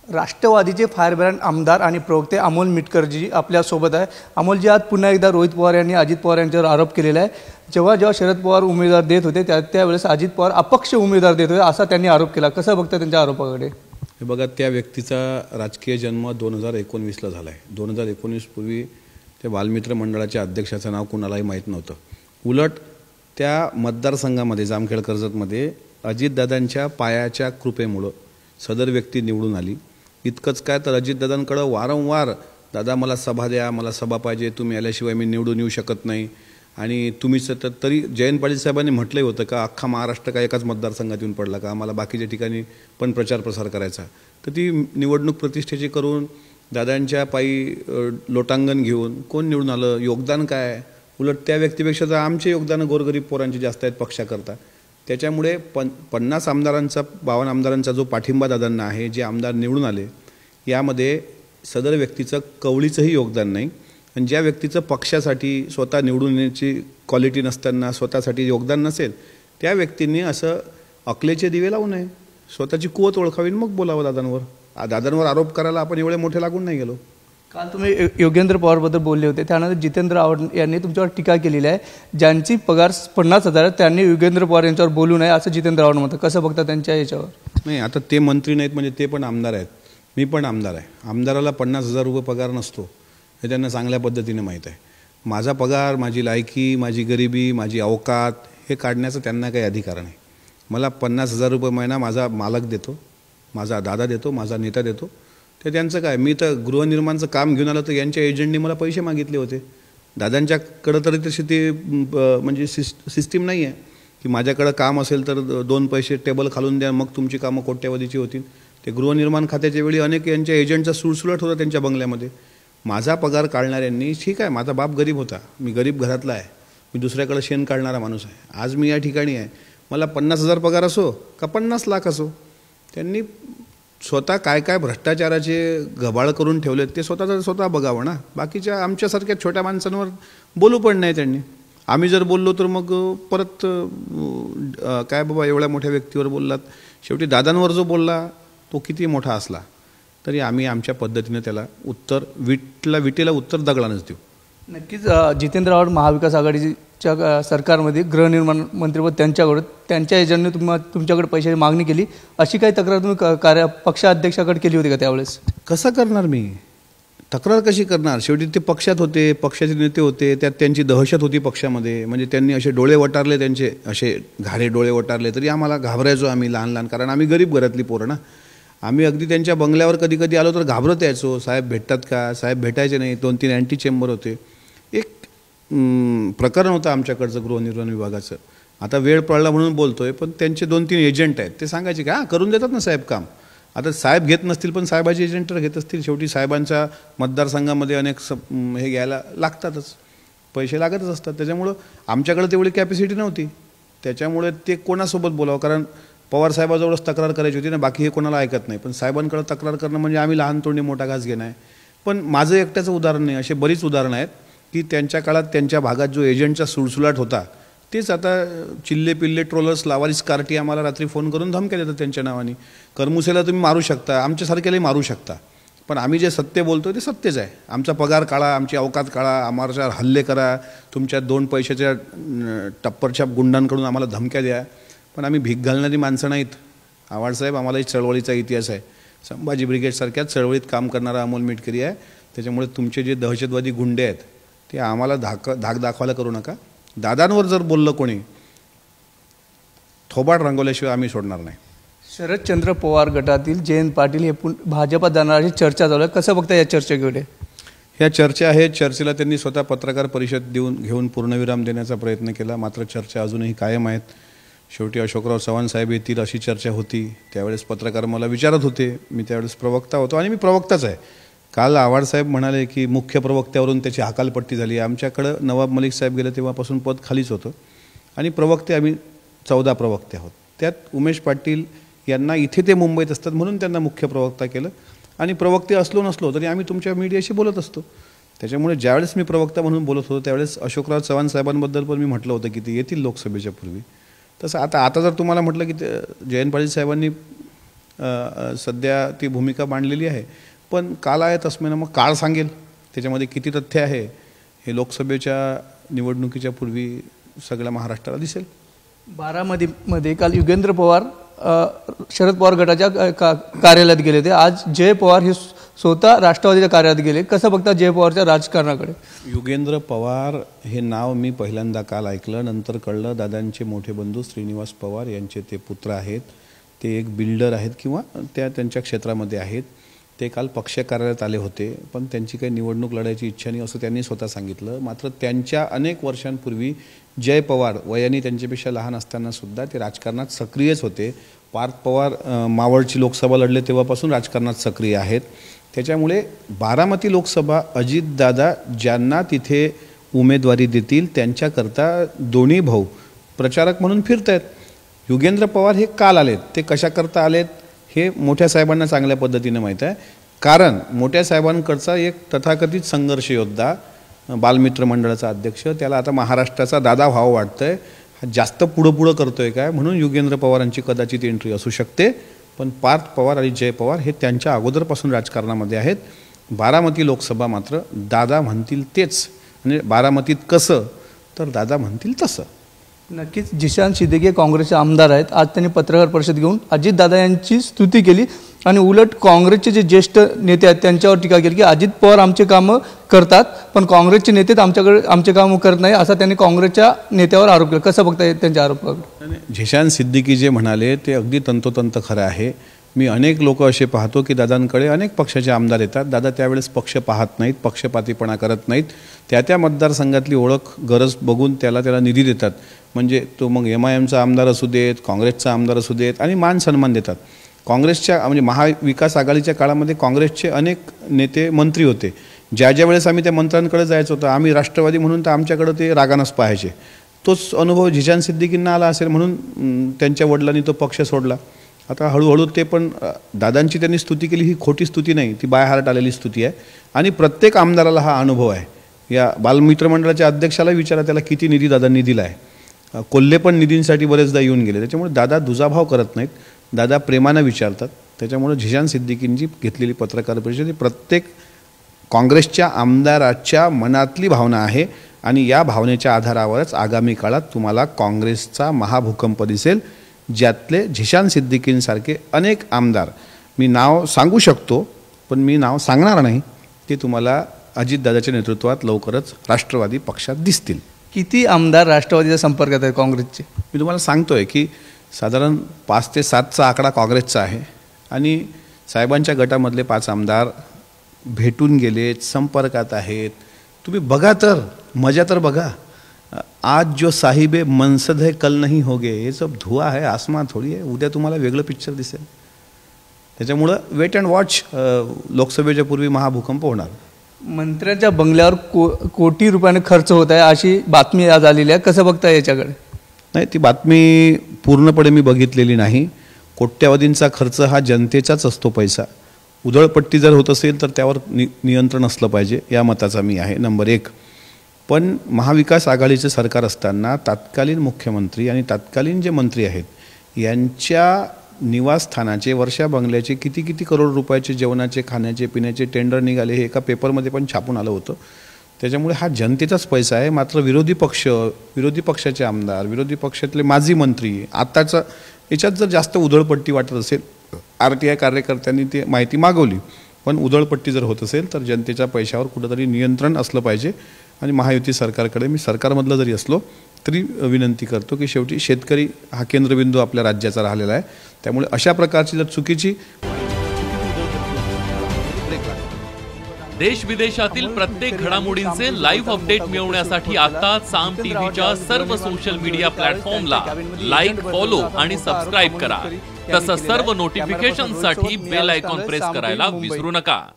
राष्ट्रवादीचे फायरब्रँड आमदार आणि प्रवक्ते अमोल मिटकरजी आपल्यासोबत आहे। अमोलजी, आज पुन्हा एकदा रोहित पवार यांनी अजित पवार यांच्यावर आरोप केलेला आहे। जेव्हा शरद पवार उमेदवार देत होते त्यावेळेस अजित पवार अपक्ष उमेदवार देत होते असा त्यांनी आरोप केला। कसं बघता त्यांच्या आरोपाकडे? हे बघा, त्या व्यक्तीचा राजकीय जन्म 2019ला झाला आहे। 2019 पूर्वी ते बालमित्र मंडळाच्या अध्यक्षाचं नाव कुणालाही माहीत नव्हतं। उलट त्या मतदारसंघामध्ये जामखेड कर्जतमध्ये अजितदादांच्या पायाच्या कृपेमुळे सदर व्यक्ती निवडून आली। इतकंच काय तर अजितदादांकडे वारंवार दादा मला सभा द्या, मला सभा पाहिजे, तुम्ही आल्याशिवाय मी निवडून येऊ शकत नाही। आणि तुम्ही तरी जयंत पाटील साहेबांनी म्हटलंही होतं का अख्खा महाराष्ट्र का एकाच मतदारसंघात येऊन पडला का, आम्हाला बाकीच्या ठिकाणी पण प्रचार प्रसार करायचा। तर ती निवडणूक प्रतिष्ठेची करून दादांच्या पायी लोटांगण घेऊन कोण निवडून आलं, योगदान काय? उलट त्या व्यक्तीपेक्षा तर आमचे योगदान गोरगरीब पोरांचे जास्त आहेत पक्षाकरता। त्याच्यामुळे 50 आमदारांचा 52 आमदारांचा जो पाठिंबा दादांना आहे, जे आमदार निवडून आले, यामध्ये सदर व्यक्तीचं कवळीचंही योगदान नाही। आणि ज्या व्यक्तीचं पक्षासाठी स्वतः निवडून येण्याची क्वालिटी नसताना स्वतःसाठी योगदान नसेल, त्या व्यक्तींनी असं अकलेचे दिवे लावू नये, स्वतःची कुवत ओळखावी, मग बोलावं दादांवर आरोप करायला आपण एवढे मोठे लागून नाही गेलो। काल तुम्ही योगेंद्र पवारबद्दल बोलले होते, त्यानंतर जितेंद्र आव्हाड यांनी तुमच्यावर टीका केलेली आहे। ज्यांची पगार 50,000 त्यांनी योगेंद्र पवार यांच्यावर बोलू नये असं जितेंद्र आव्हाड म्हणतात। कसं बघता त्यांच्या याच्यावर? नाही, आता ते मंत्री नाहीत म्हणजे ते पण आमदार आहेत, मी पण आमदार आहे। आमदाराला 50,000 रुपये पगार नसतो हे त्यांना चांगल्या पद्धतीने माहीत आहे। माझा पगार, माझी लायकी, माझी गरिबी, माझी अवकात हे काढण्याचा त्यांना काही अधिकार नाही। मला 50,000 रुपये महिना माझा मालक देतो, माझा दादा देतो, माझा नेता देतो, ते त्यांचं काय। मी तर गृहनिर्माणचं काम घेऊन आलो तर यांच्या एजंटनी मला पैसे मागितले होते। दादांच्याकडं तरी तशी ती म्हणजे सिस्टीम नाही आहे की माझ्याकडं काम असेल तर 2 पैसे टेबल खालून द्या मग तुमची कामं कोट्यवधीची होतील। ते गृहनिर्माण खात्याच्या वेळी अनेक यांच्या एजंटचा सुळसुळाट होता त्यांच्या बंगल्यामध्ये। माझा पगार काढणाऱ्यांनी, ठीक आहे माझा बाप गरीब होता, मी गरीब घरातला आहे, मी दुसऱ्याकडे शेण काढणारा माणूस आहे, आज मी या ठिकाणी आहे, मला 50,000 पगार असो का 50 लाख असो, त्यांनी स्वतः काय काय भ्रष्टाचाराचे गबाळ करून ठेवलेत ते स्वतः बघावं ना। बाकीच्या आमच्यासारख्या छोट्या माणसांवर बोलू पण नाही त्यांनी। आम्ही जर बोललो तर मग परत काय बाबा एवढ्या मोठ्या व्यक्तीवर बोललात। शेवटी दादांवर जो बोलला तो किती मोठा असला तरी आम्ही आमच्या पद्धतीने त्याला उत्तर विटेला उत्तर दगडानच देऊ। नक्कीच जितेंद्र आव्हाड महाविकास आघाडीच्या सरकारमध्ये गृहनिर्माण मंत्रीपद त्यांच्या एजंटने तुमच्याकडे पैशाची मागणी केली अशी काही तक्रार तुम्ही पक्षाध्यक्षाकडे केली होती का त्यावेळेस? कसं करणार मी तक्रार, कशी करणार? शेवटी ते पक्षात होते, पक्षाचे नेते होते, त्यात त्यांची दहशत होती पक्षामध्ये। म्हणजे त्यांनी असे डोळे वटारले, त्यांचे असे घारे डोळे वटारले तरी आम्हाला घाबरायचो आम्ही लहान, कारण आम्ही गरीब घरातली पोरं ना। आम्ही अगदी त्यांच्या बंगल्यावर कधी आलो तर घाबरत यायचो, साहेब भेटतात का? साहेब भेटायचे नाही, 2-3 अँटी चेंबर होते। एक प्रकरण होतं आमच्याकडचं गृहनिर्माण विभागाचं। आता वेळ पडला म्हणून बोलतोय, पण त्यांचे 2-3 एजंट आहेत, ते सांगायचे का करून देतात ना साहेब काम। आता साहेब घेत नसतील पण साहेबाचे एजंट तर घेत असतील। शेवटी साहेबांच्या मतदारसंघामध्ये अनेक हे घ्यायला लागतातच, पैसे लागतच असतात। त्याच्यामुळं आमच्याकडे तेवढी कॅपॅसिटी नव्हती, त्याच्यामुळे ते कोणासोबत बोलावं, कारण पवार साहेबाजवळच तक्रार करायची होती ना, बाकी हे कोणाला ऐकत नाही। पण साहेबांकडे तक्रार करणं म्हणजे आम्ही लहान तोंडी मोठा घास घेणं आहे। पण माझं एकट्याचं उदाहरण नाही, असे बरीच उदाहरणं आहेत की त्यांच्या काळात त्यांच्या भागात जो एजंटचा सुळसुळाट होता तेच आता चिल्ले पिल्ले ट्रोलर्स लावारिस कार्टी आम्हाला रात्री फोन करून धमक्या देतात त्यांच्या नावाने। करमुसेला तुम्ही मारू शकता, आमच्यासारख्यालाही मारू शकता, पण आम्ही जे सत्य बोलतो ते सत्यच आहे। आमचा पगार काढा, आमची अवकात काढा, आम्हाच्यावर हल्ले करा, तुमच्या 2 पैशाच्या टप्परछाप गुंडांकडून आम्हाला धमक्या द्या, पण आम्ही भीक घालणारी माणसं नाहीत। आव्हाडसाहेब आम्हालाही चळवळीचा इतिहास आहे, संभाजी ब्रिगेडसारख्या चळवळीत काम करणारा अमोल मिटकरी आहे। त्याच्यामुळे तुमचे जे दहशतवादी गुंडे आहेत ते आम्हाला धाक दाखवायला करू नका। दादांवर जर बोललं कोणी थोबाड रंगवल्याशिवाय आम्ही सोडणार नाही। शरदचंद्र पवार गटातील जयंत पाटील हे भाजपात जाणार अशी चर्चा चालू आहे, कसं बघता या चर्चेकडे? ह्या चर्चा आहेत, चर्चेला त्यांनी स्वतः पत्रकार परिषद घेऊन पूर्णविराम देण्याचा प्रयत्न केला, मात्र चर्चा अजूनही कायम आहेत। शेवटी अशोकराव चव्हाण साहेब येतील अशी चर्चा होती, त्यावेळेस पत्रकार मला विचारत होते, मी त्यावेळेस प्रवक्ता होतो आणि मी प्रवक्ताच आहे। काल आव्हाडसाहेब म्हणाले की मुख्य प्रवक्त्यावरून त्याची हकालपट्टी झाली। आमच्याकडं नवाब मलिक साहेब गेले तेव्हापासून पद खालीच होतं आणि प्रवक्ते आम्ही 14 प्रवक्ते आहोत। त्यात उमेश पाटील यांना इथे ते मुंबईत असतात म्हणून त्यांना मुख्य प्रवक्ता केलं, आणि प्रवक्ते असलो नसलो तरी आम्ही तुमच्या मीडियाशी बोलत असतो। त्याच्यामुळे ज्यावेळेस मी प्रवक्ता म्हणून बोलत होतो त्यावेळेस अशोकराव चव्हाण साहेबांबद्दल पण मी म्हटलं होतं की ते येतील लोकसभेच्या पूर्वी। तसं आता जर तुम्हाला म्हटलं की जयंत पाटील साहेबांनी सध्या ती भूमिका मांडलेली आहे. पण काल आहे तस्मेनं मग काळ सांगेल त्याच्यामध्ये किती तथ्य आहे हे लोकसभेच्या निवडणुकीच्या पूर्वी सगळ्या महाराष्ट्राला दिसेल. बारामतीमध्ये काल युगेंद्र पवार शरद पवार गटाच्या कार्यालयात गेले होते. आज जय पवार हे स्वतः राष्ट्रवादीच्या कार्यालयात गेले. कसं बघता जय पवारच्या राजकारणाकडे? युगेंद्र पवार हे नाव मी पहिल्यांदा काल ऐकलं, नंतर कळलं दादांचे मोठे बंधू श्रीनिवास पवार यांचे ते पुत्र आहेत. ते एक बिल्डर आहेत किंवा त्यांच्या क्षेत्रामध्ये आहेत. ते काल पक्ष कार्यालयात आले होते, पण त्यांची काही निवडणूक लढायची इच्छा नाही असं त्यांनी स्वतः सांगितलं. मात्र त्यांच्या अनेक वर्षांपूर्वी जय पवार वयाने त्यांच्यापेक्षा लहान असताना सुद्धा ते राजकारणात सक्रियच होते. पार्थ पवार मावळची लोकसभा लढले तेव्हापासून राजकारणात सक्रिय आहेत. त्याच्यामुळे बारामती लोकसभा अजितदादा ज्यांना तिथे उमेदवारी देतील त्यांच्याकरता दोन्ही भाऊ प्रचारक म्हणून फिरत आहेत. युगेंद्र पवार हे काल आलेत. ते कशाकरता आलेत हे मोठ्या साहेबांना चांगल्या पद्धतीनं माहीत आहे. कारण मोठ्या साहेबांकडचा एक तथाकथित संघर्ष योद्धा बालमित्र मंडळाचा अध्यक्ष, त्याला आता महाराष्ट्राचा दादा व्हावं वाटतंय. जास्त पुढं करतोय काय म्हणून युगेंद्र पवारांची कदाचित एंट्री असू शकते. पण पार्थ पवार आणि जय पवार हे त्यांच्या अगोदरपासून राजकारणामध्ये आहेत. बारामती लोकसभा मात्र दादा म्हणतील तेच, म्हणजे बारामतीत कसं तर दादा म्हणतील तसं. नक्कीच जिशान सिद्दीकी काँग्रेसचे आमदार आहेत. आज त्यांनी पत्रकार परिषद घेऊन अजितदादा यांची स्तुती केली आणि उलट काँग्रेसचे जे ज्येष्ठ नेते आहेत त्यांच्यावर टीका केली की अजित पवार आमचे कामं करतात पण काँग्रेसचे नेतेच आमचे कामं करत नाही असा त्यांनी काँग्रेसच्या नेत्यावर आरोप केला. कसं बघता येत त्यांच्या आरोपाकडे? जिशान सिद्दीकी जे म्हणाले ते अगदी तंतोतंत खरं आहे. मी अनेक लोक असे पाहतो की दादांकडे अनेक पक्षाचे आमदार येतात. दादा त्यावेळेस पक्ष पाहत नाहीत, पक्षपातीपणा करत नाहीत. त्या मतदारसंघातली ओळख गरज बघून त्याला निधी देतात. म्हणजे तो मग MIMचा आमदार असू देत, काँग्रेसचा आमदार असू देत आणि मान सन्मान देतात. काँग्रेसच्या म्हणजे महाविकास आघाडीच्या काळामध्ये काँग्रेसचे अनेक नेते मंत्री होते. ज्या वेळेस आम्ही त्या मंत्र्यांकडे जायचं होतं, आम्ही राष्ट्रवादी म्हणून तर आमच्याकडे ते रागानच पाहायचे. तोच अनुभव जिशान सिद्दीकींना आला असेल म्हणून त्यांच्या वडिलांनी तो पक्ष सोडला. आता हळूहळू ते पण दादांची त्यांनी स्तुती केली, ही खोटी स्तुती नाही, ती बाय हार्ट आलेली स्तुती आहे. आणि प्रत्येक आमदाराला हा अनुभव आहे. या बालमित्र मंडळाच्या अध्यक्षाला विचारा त्याला किती निधी दादांनी दिला आहे. कोल्हे पण निधींसाठी बरेचदा येऊन गेले. त्याच्यामुळे दादा दुजाभाव करत नाहीत, दादा प्रेमानं विचारतात. त्याच्यामुळे जिशान सिद्दीकींची घेतलेली पत्रकार परिषद ही प्रत्येक काँग्रेसच्या आमदाराच्या मनातली भावना आहे आणि या भावनेच्या आधारावरच आगामी काळात तुम्हाला काँग्रेसचा महाभूकंप दिसेल, ज्यातले जिशान सिद्दीकींसारखे अनेक आमदार, मी नाव सांगू शकतो पण मी नाव सांगणार नाही, ते तुम्हाला अजितदादाच्या नेतृत्वात लवकरच राष्ट्रवादी पक्षात दिसतील. किती आमदार राष्ट्रवादीच्या संपर्कात आहेत काँग्रेसचे? मी तुम्हाला सांगतोय की साधारण 5 ते 7चा आकडा काँग्रेसचा आहे आणि साहेबांच्या गटामधले 5 आमदार भेटून गेलेत, संपर्कात आहेत. तुम्ही बघा तर, मजा तर बघा. आज जो साहिबे मनसद है कल नहीं होगे, हे सब धुआ है, आसमान थोडी आहे. उद्या तुम्हाला वेगळं पिक्चर दिसेल. त्याच्यामुळं वेट अँड वॉच. लोकसभेच्या पूर्वी महाभूकंप होणार. मंत्र्यांच्या बंगल्यावर कोटी रुपयाने खर्च होत आहे अशी बातमी आज आलेली आहे. कसं बघताय याच्याकडे? नाही, ती बातमी पूर्णपणे मी बघितलेली नाही. कोट्यावधींचा खर्च हा जनतेचाच असतो पैसा. उधळपट्टी जर होत असेल तर त्यावर नियंत्रण असलं पाहिजे, या मताचा मी आहे. नंबर 1. पण महाविकास आघाडीचे सरकार असताना तत्कालीन मुख्यमंत्री आणि तत्कालीन जे मंत्री आहेत यांच्या निवासस्थानाचे, वर्षा बंगल्याचे किती करोड रुपयाचे जेवणाचे, खाण्याचे, पिण्याचे टेंडर निघाले, हे एका पेपरमध्ये पण छापून आलं होतं. त्याच्यामुळे हा जनतेचाच पैसा आहे. मात्र विरोधी पक्षाचे आमदार, विरोधी पक्षातले माजी मंत्री, आत्ताचं याच्यात जर जास्त उधळपट्टी वाटत असेल, RTI कार्यकर्त्यांनी ती माहिती मागवली, पण उधळपट्टी जर होत असेल तर जनतेच्या पैशावर कुठंतरी नियंत्रण असलं पाहिजे. आणि महायुती सरकारकडे, मी सरकारमधलं जरी असलो तरी विनंती करतो की शेवटी शेतकरी हा केंद्रबिंदू आपल्या राज्याचा राहिलेला आहे. त्यामुळे अशा प्रकारची जर चुकीची देश विदेशातील प्रत्येक घडामोडींचे लाईव्ह अपडेट मिळवण्यासाठी आता साम टीव्हीच्या सर्व सोशल मीडिया प्लॅटफॉर्मला लाईक, फॉलो आणि सबस्क्राईब करा. तसंच सर्व नोटिफिकेशनसाठी बेल आयकॉन प्रेस करायला विसरू नका.